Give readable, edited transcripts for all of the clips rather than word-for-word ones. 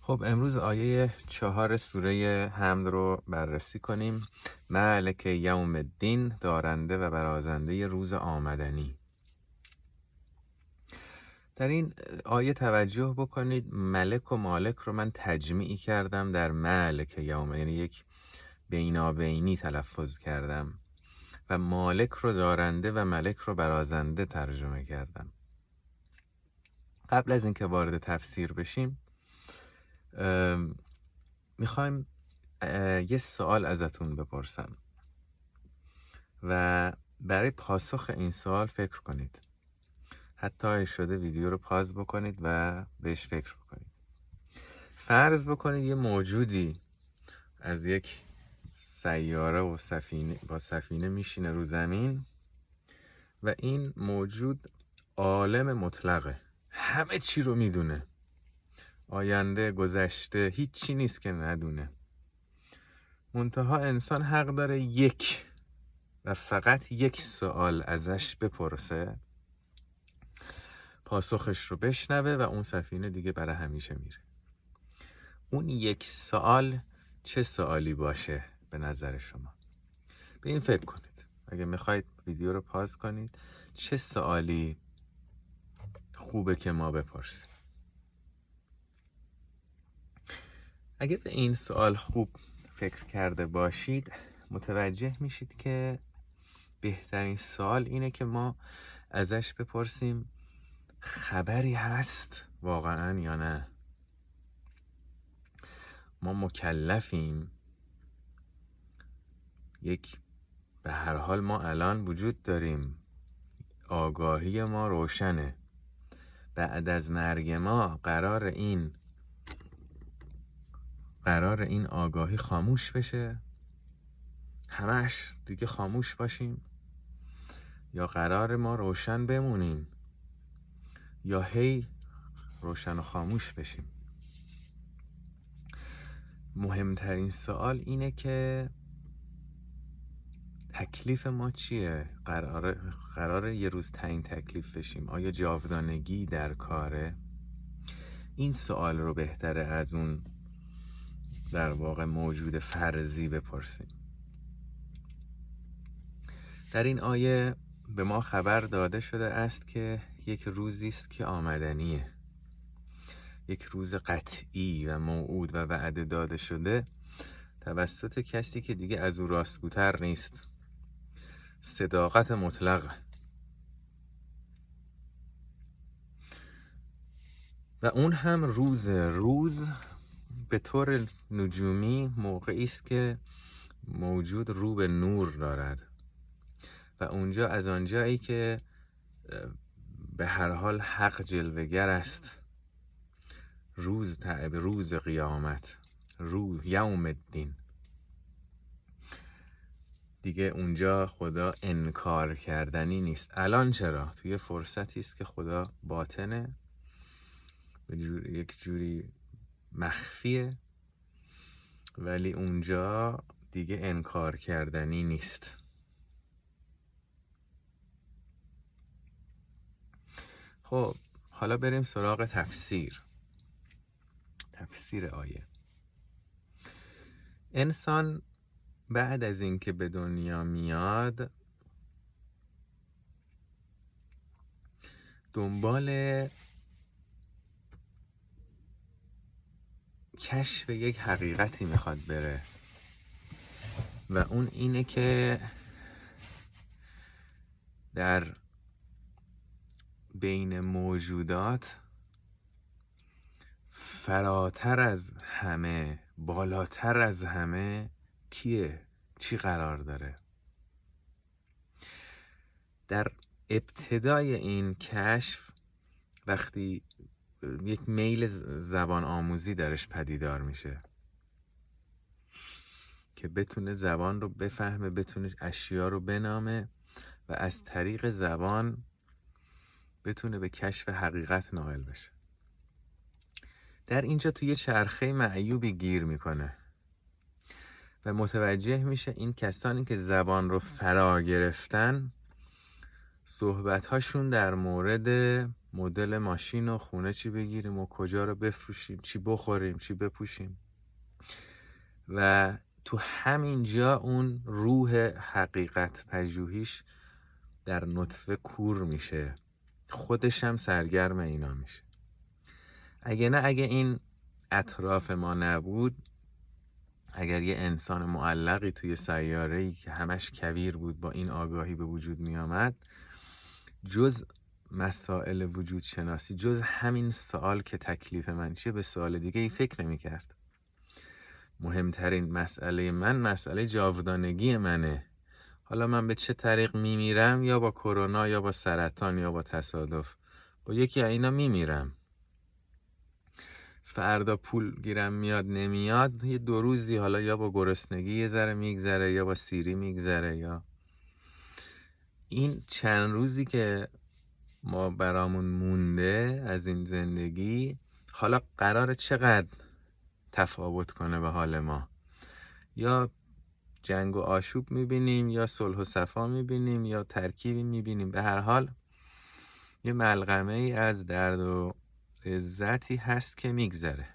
خب امروز آیه 4 سوره حمد رو بررسی کنیم. مالک یوم الدین، دارنده و برازنده روز آمدنی. در این آیه توجه بکنید، ملک و مالک رو من تجمیعی کردم در مالک یوم، یعنی یک بینابینی تلفظ کردم و مالک رو دارنده و ملک رو برازنده ترجمه کردم. قبل از اینکه وارد تفسیر بشیم میخوایم یه سوال ازتون بپرسم و برای پاسخ این سوال فکر کنید. حتی شده ویدیو رو پاز بکنید و بهش فکر بکنید. فرض بکنید یه موجودی از یک سیاره و سفینه میشینه رو زمین و این موجود عالم مطلقه، همه چی رو میدونه، آینده گذشته هیچی نیست که ندونه. منتها انسان حق داره یک و فقط یک سوال ازش بپرسه، پاسخش رو بشنوه و اون سفینه دیگه برای همیشه میره. اون یک سوال چه سوالی باشه به نظر شما؟ به این فکر کنید. اگه میخواید ویدیو رو پاز کنید. چه سوالی خوبه که ما بپرسیم؟ اگه به این سوال خوب فکر کرده باشید متوجه میشید که بهترین سوال اینه که ما ازش بپرسیم خبری هست واقعا یا نه؟ ما مکلفیم؟ به هر حال ما الان وجود داریم، آگاهی ما روشنه. بعد از مرگ ما قرار این آگاهی خاموش بشه، همش دیگه خاموش باشیم، یا قرار ما روشن بمونیم یا هی روشن و خاموش بشیم؟ مهمترین سوال اینه که تکلیف ما چیه؟ قراره یه روز تعیین تکلیف بشیم؟ آیا جاودانگی در کاره؟ این سوال رو بهتره از اون در واقع موجود فرضی بپرسیم. در این آیه به ما خبر داده شده است که یک روزی است که آمدنیه، یک روز قطعی و موعود و وعده داده شده توسط کسی که دیگه از او راستگوتر نیست. صداقت مطلق. و اون هم روز به طور نجومی موقعی است که موجود رو به نور دارد و اونجا از آنجایی که به هر حال حق جلوه‌گر است، روز قیامت، یوم الدین، دیگه اونجا خدا انکار کردنی نیست. الان چرا؟ توی فرصتی است که خدا باطنه، یک جوری مخفیه، ولی اونجا دیگه انکار کردنی نیست. خب حالا بریم سراغ تفسیر آیه. انسان بعد از اینکه به دنیا میاد دنبال کشف یک حقیقتی میخواد بره و اون اینه که در بین موجودات فراتر از همه، بالاتر از همه کیه؟ چی قرار داره؟ در ابتدای این کشف وقتی یک میل زبان آموزی درش پدیدار میشه که بتونه زبان رو بفهمه، بتونه اشیا رو بنامه و از طریق زبان بتونه به کشف حقیقت نائل بشه. در اینجا توی چرخه معیوبی گیر میکنه و متوجه میشه این کسانی که زبان رو فرا گرفتن صحبت‌هاشون در مورد مدل ماشین و خونه چی بگیریم و کجا رو بفروشیم، چی بخوریم، چی بپوشیم. و تو همین جا اون روح حقیقت پژوهیش در نطفه کور میشه، خودش هم سرگرم اینا میشه. اگه این اطراف ما نبود، اگر یه انسان معلقی توی سیاره‌ای که همش کویر بود با این آگاهی به وجود می آمد، جز مسائل وجود شناسی، جز همین سوال که تکلیف من چیه، به سوال دیگه ای فکر نمی کرد. مهمترین مسئله من مسئله جاودانگی منه. حالا من به چه طریق میمیرم، یا با کرونا، یا با سرطان، یا با تصادف، با یکی از اینا میمیرم. فردا پول گیرم میاد نمیاد، یه 2 روزی حالا یا با گرسنگی یه ذره میگذره، یا با سیری میگذره، یا این چند روزی که ما برامون مونده از این زندگی، حالا قراره چقدر تفاوت کنه به حال ما. یا جنگ و آشوب میبینیم، یا صلح و صفا میبینیم، یا ترکیبی میبینیم. به هر حال یه ملغمه ای از درد و لذتی هست که میگذره.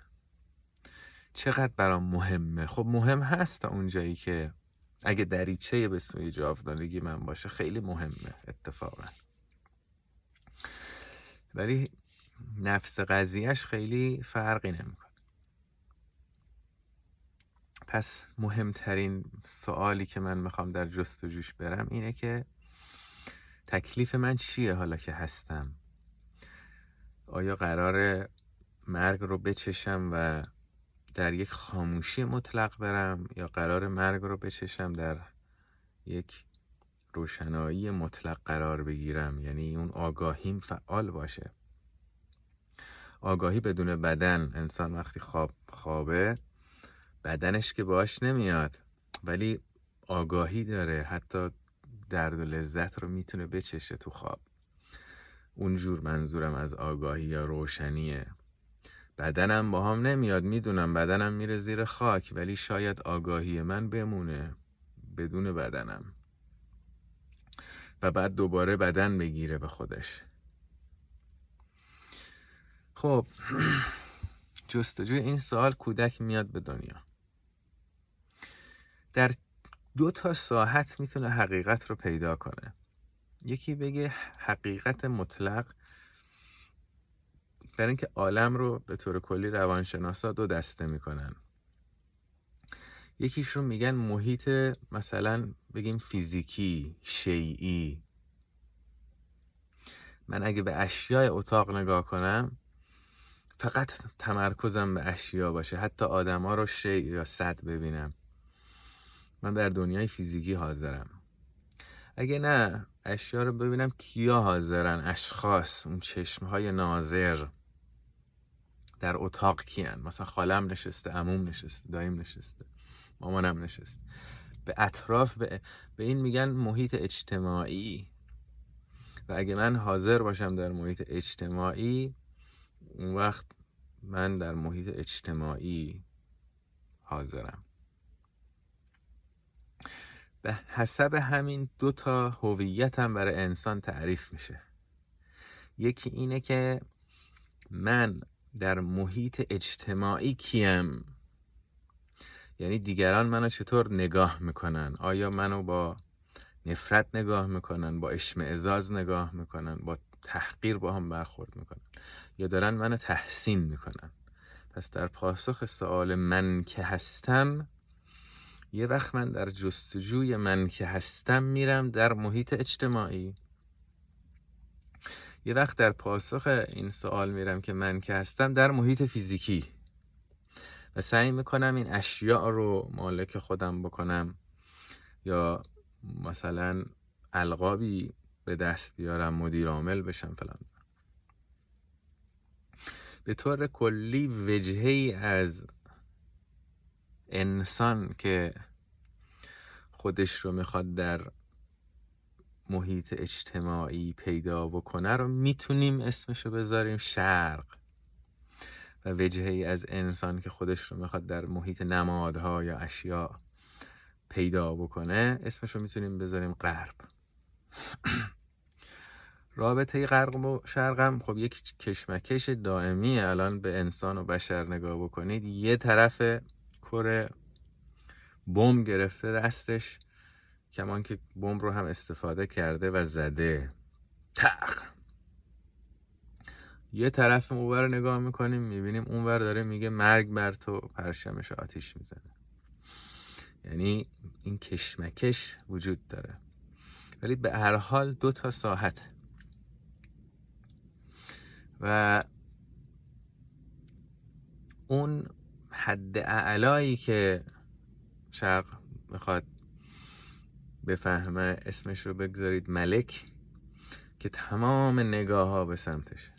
چقدر برام مهمه؟ خب مهم هست تا اونجایی که اگه دریچه به سوی جاودانگی من باشه خیلی مهمه اتفاقا، ولی نفس قضیهش خیلی فرقی نمیکنه. پس مهمترین سوالی که من میخوام در جستجوش برم اینه که تکلیف من چیه حالا که هستم؟ آیا قراره مرگ رو بچشم و در یک خاموشی مطلق برم، یا قراره مرگ رو بچشم در یک روشنایی مطلق قرار بگیرم؟ یعنی اون آگاهیم فعال باشه. آگاهی بدون بدن، انسان وقتی خوابه بدنش که باش نمیاد، ولی آگاهی داره، حتی درد و لذت رو میتونه بچشه تو خواب. اونجور منظورم از آگاهی یا روشنیه. بدنم با هم نمیاد، میدونم بدنم میره زیر خاک، ولی شاید آگاهی من بمونه بدون بدنم و بعد دوباره بدن بگیره به خودش. خب جستجوی این سوال کودک میاد به دنیا. در 2 ساحت میتونه حقیقت رو پیدا کنه. یکی بگه حقیقت مطلق، برای اینکه عالم رو به طور کلی روانشناسا 2 دسته میکنن. یکیشون میگن محیط، مثلا بگیم فیزیکی، شیئی. من اگه به اشیاء اتاق نگاه کنم، فقط تمرکزم به اشیاء باشه، حتی آدما رو شیء یا صد ببینم، من در دنیای فیزیکی حاضرم. اگه نه، اشیاء رو ببینم کیا حاضرن، اشخاص، اون چشمهای ناظر در اتاق کیان. مثلا خالم نشسته، عموم نشسته، دایم نشسته، مامانم نشسته. به اطراف به این میگن محیط اجتماعی. و اگه من حاضر باشم در محیط اجتماعی، اون وقت من در محیط اجتماعی حاضرم. به حسب همین 2 هویت هم برای انسان تعریف میشه. یکی اینه که من در محیط اجتماعی کیم، یعنی دیگران منو چطور نگاه میکنن. آیا منو با نفرت نگاه میکنن، با اشمئزاز نگاه میکنن، با تحقیر با هم برخورد میکنن، یا دارن منو تحسین میکنن؟ پس در پاسخ سوال من که هستم، یه وقت من در جستجوی من که هستم میرم در محیط اجتماعی، یه وقت در پاسخ این سوال میرم که من که هستم در محیط فیزیکی و سعی میکنم این اشیاء رو مالک خودم بکنم، یا مثلا القابی به دست بیارم، مدیر عامل بشم فلان. به طور کلی وجهی از انسان که خودش رو میخواد در محیط اجتماعی پیدا بکنه رو میتونیم اسمشو بذاریم شرق، و وجهی از انسان که خودش رو میخواد در محیط نمادها یا اشیاء پیدا بکنه اسمشو میتونیم بذاریم غرب. رابطه غرب و شرقم خب یک کشمکش دائمی الان به انسان و بشر نگاه بکنید، یه طرف کره بمب گرفته دستش، کمان که بمب رو هم استفاده کرده و زده تق. یه طرف اونور نگاه میکنیم میبینیم اونور داره میگه مرگ بر تو، پرچمش آتیش میزنه. یعنی این کشمکش وجود داره، ولی به هر حال 2 تا ساحت و اون حد اعلایی که شرق میخواد بفهمه اسمش رو بگذارید ملک، که تمام نگاه ها به سمتشه،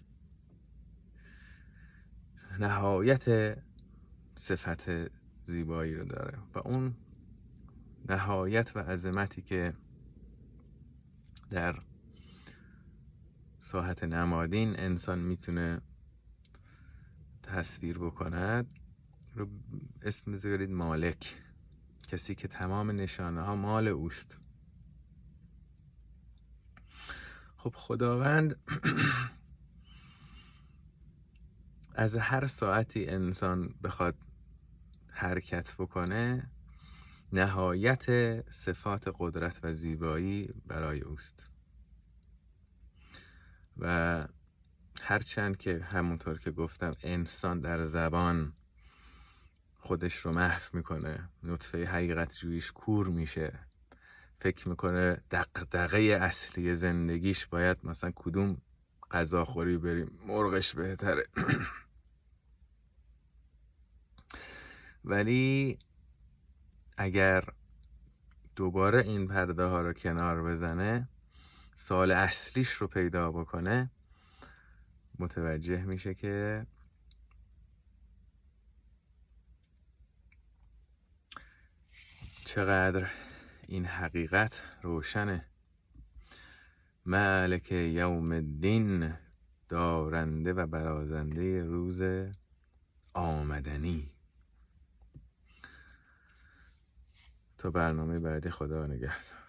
نهایت صفت زیبایی رو داره و اون نهایت و عظمتی که در ساحت نمادین انسان میتونه تصویر بکند رو اسم بذارید مالک، کسی که تمام نشانه ها مال اوست. خب خداوند از هر ساعتی انسان بخواد حرکت بکنه، نهایت صفات قدرت و زیبایی برای اوست و هرچند که همونطور که گفتم انسان در زبان خودش رو محو میکنه، نطفه حقیقت جویش کور میشه، فکر میکنه دغدغه اصلی زندگیش باید مثلا کدوم غذاخوری بریم مرغش بهتره ولی اگر دوباره این پرده ها رو کنار بزنه، سوال اصلیش رو پیدا بکنه، متوجه میشه که چقدر این حقیقت روشنه. مالک یوم الدین، دارنده و برازنده روز آمدنی. تا برنامه بعدی، خدا نگهدار.